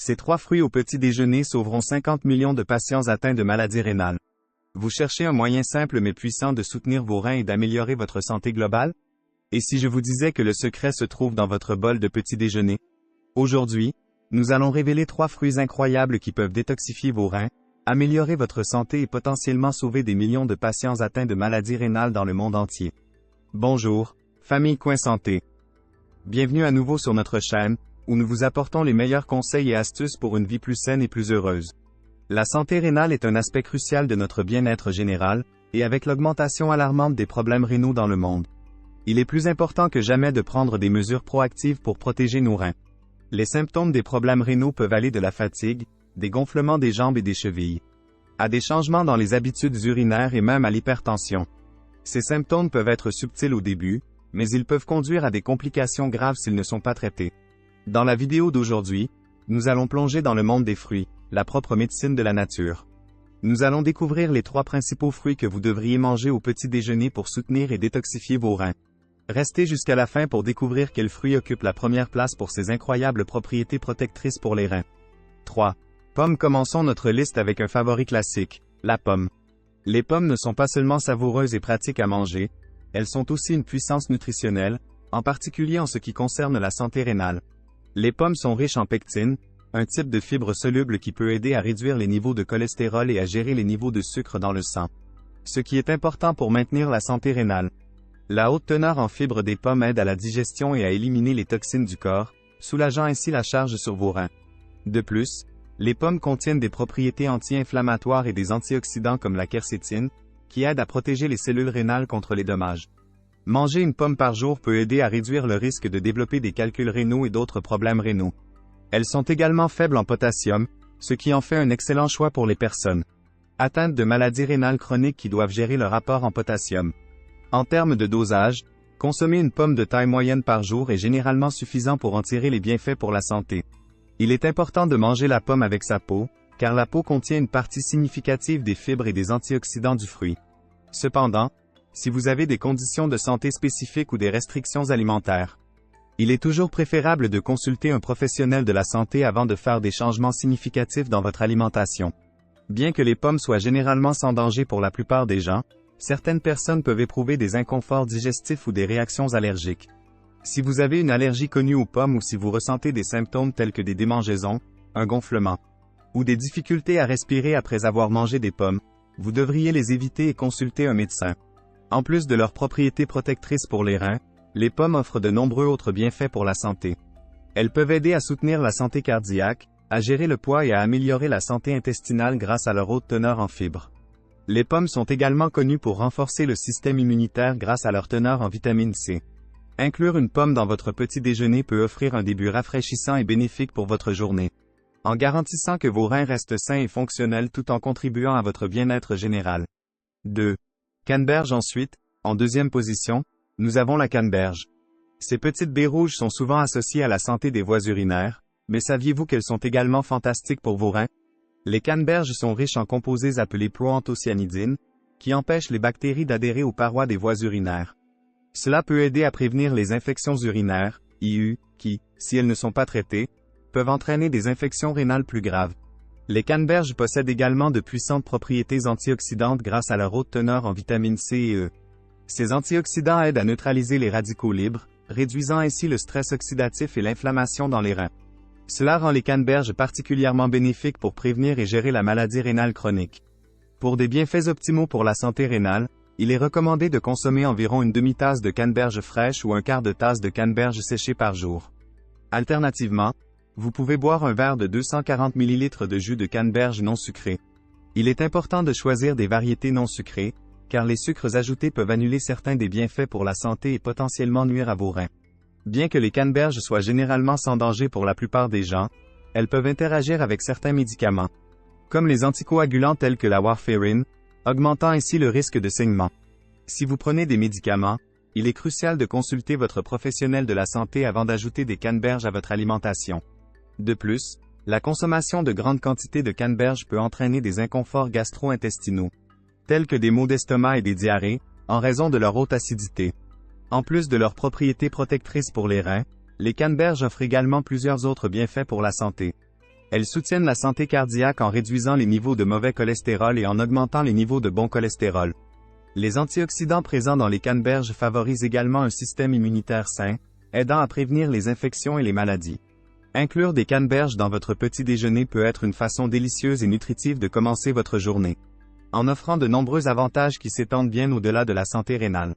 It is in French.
Ces 3 fruits au petit déjeuner sauveront 50 millions de patients atteints de maladies rénales. Vous cherchez un moyen simple mais puissant de soutenir vos reins et d'améliorer votre santé globale? Et si je vous disais que le secret se trouve dans votre bol de petit déjeuner? Aujourd'hui, nous allons révéler 3 fruits incroyables qui peuvent détoxifier vos reins, améliorer votre santé et potentiellement sauver des millions de patients atteints de maladies rénales dans le monde entier. Bonjour, famille Coin Santé. Bienvenue à nouveau sur notre chaîne, où nous vous apportons les meilleurs conseils et astuces pour une vie plus saine et plus heureuse. La santé rénale est un aspect crucial de notre bien-être général, et avec l'augmentation alarmante des problèmes rénaux dans le monde, il est plus important que jamais de prendre des mesures proactives pour protéger nos reins. Les symptômes des problèmes rénaux peuvent aller de la fatigue, des gonflements des jambes et des chevilles, à des changements dans les habitudes urinaires et même à l'hypertension. Ces symptômes peuvent être subtils au début, mais ils peuvent conduire à des complications graves s'ils ne sont pas traités. Dans la vidéo d'aujourd'hui, nous allons plonger dans le monde des fruits, la propre médecine de la nature. Nous allons découvrir les 3 principaux fruits que vous devriez manger au petit déjeuner pour soutenir et détoxifier vos reins. Restez jusqu'à la fin pour découvrir quel fruit occupe la première place pour ses incroyables propriétés protectrices pour les reins. 3. Pommes. Commençons notre liste avec un favori classique, la pomme. Les pommes ne sont pas seulement savoureuses et pratiques à manger, elles sont aussi une puissance nutritionnelle, en particulier en ce qui concerne la santé rénale. Les pommes sont riches en pectine, un type de fibre soluble qui peut aider à réduire les niveaux de cholestérol et à gérer les niveaux de sucre dans le sang, ce qui est important pour maintenir la santé rénale. La haute teneur en fibres des pommes aide à la digestion et à éliminer les toxines du corps, soulageant ainsi la charge sur vos reins. De plus, les pommes contiennent des propriétés anti-inflammatoires et des antioxydants comme la quercétine, qui aident à protéger les cellules rénales contre les dommages. Manger une pomme par jour peut aider à réduire le risque de développer des calculs rénaux et d'autres problèmes rénaux. Elles sont également faibles en potassium, ce qui en fait un excellent choix pour les personnes atteintes de maladies rénales chroniques qui doivent gérer leur apport en potassium. En termes de dosage, consommer une pomme de taille moyenne par jour est généralement suffisant pour en tirer les bienfaits pour la santé. Il est important de manger la pomme avec sa peau, car la peau contient une partie significative des fibres et des antioxydants du fruit. Cependant, si vous avez des conditions de santé spécifiques ou des restrictions alimentaires, il est toujours préférable de consulter un professionnel de la santé avant de faire des changements significatifs dans votre alimentation. Bien que les pommes soient généralement sans danger pour la plupart des gens, certaines personnes peuvent éprouver des inconforts digestifs ou des réactions allergiques. Si vous avez une allergie connue aux pommes ou si vous ressentez des symptômes tels que des démangeaisons, un gonflement, ou des difficultés à respirer après avoir mangé des pommes, vous devriez les éviter et consulter un médecin. En plus de leurs propriétés protectrices pour les reins, les pommes offrent de nombreux autres bienfaits pour la santé. Elles peuvent aider à soutenir la santé cardiaque, à gérer le poids et à améliorer la santé intestinale grâce à leur haute teneur en fibres. Les pommes sont également connues pour renforcer le système immunitaire grâce à leur teneur en vitamine C. Inclure une pomme dans votre petit déjeuner peut offrir un début rafraîchissant et bénéfique pour votre journée, en garantissant que vos reins restent sains et fonctionnels tout en contribuant à votre bien-être général. 2. Canneberge. Ensuite, en deuxième position, nous avons la canneberge. Ces petites baies rouges sont souvent associées à la santé des voies urinaires, mais saviez-vous qu'elles sont également fantastiques pour vos reins? Les canneberges sont riches en composés appelés proanthocyanidines, qui empêchent les bactéries d'adhérer aux parois des voies urinaires. Cela peut aider à prévenir les infections urinaires, IU, qui, si elles ne sont pas traitées, peuvent entraîner des infections rénales plus graves. Les canneberges possèdent également de puissantes propriétés antioxydantes grâce à leur haute teneur en vitamine C et E. Ces antioxydants aident à neutraliser les radicaux libres, réduisant ainsi le stress oxydatif et l'inflammation dans les reins. Cela rend les canneberges particulièrement bénéfiques pour prévenir et gérer la maladie rénale chronique. Pour des bienfaits optimaux pour la santé rénale, il est recommandé de consommer environ une demi-tasse de canneberge fraîche ou un quart de tasse de canneberge séchée par jour. Alternativement, vous pouvez boire un verre de 240 ml de jus de canneberge non sucré. Il est important de choisir des variétés non sucrées, car les sucres ajoutés peuvent annuler certains des bienfaits pour la santé et potentiellement nuire à vos reins. Bien que les canneberges soient généralement sans danger pour la plupart des gens, elles peuvent interagir avec certains médicaments, comme les anticoagulants tels que la warfarine, augmentant ainsi le risque de saignement. Si vous prenez des médicaments, il est crucial de consulter votre professionnel de la santé avant d'ajouter des canneberges à votre alimentation. De plus, la consommation de grandes quantités de canneberges peut entraîner des inconforts gastro-intestinaux, tels que des maux d'estomac et des diarrhées, en raison de leur haute acidité. En plus de leurs propriétés protectrices pour les reins, les canneberges offrent également plusieurs autres bienfaits pour la santé. Elles soutiennent la santé cardiaque en réduisant les niveaux de mauvais cholestérol et en augmentant les niveaux de bon cholestérol. Les antioxydants présents dans les canneberges favorisent également un système immunitaire sain, aidant à prévenir les infections et les maladies. Inclure des canneberges dans votre petit déjeuner peut être une façon délicieuse et nutritive de commencer votre journée, en offrant de nombreux avantages qui s'étendent bien au-delà de la santé rénale.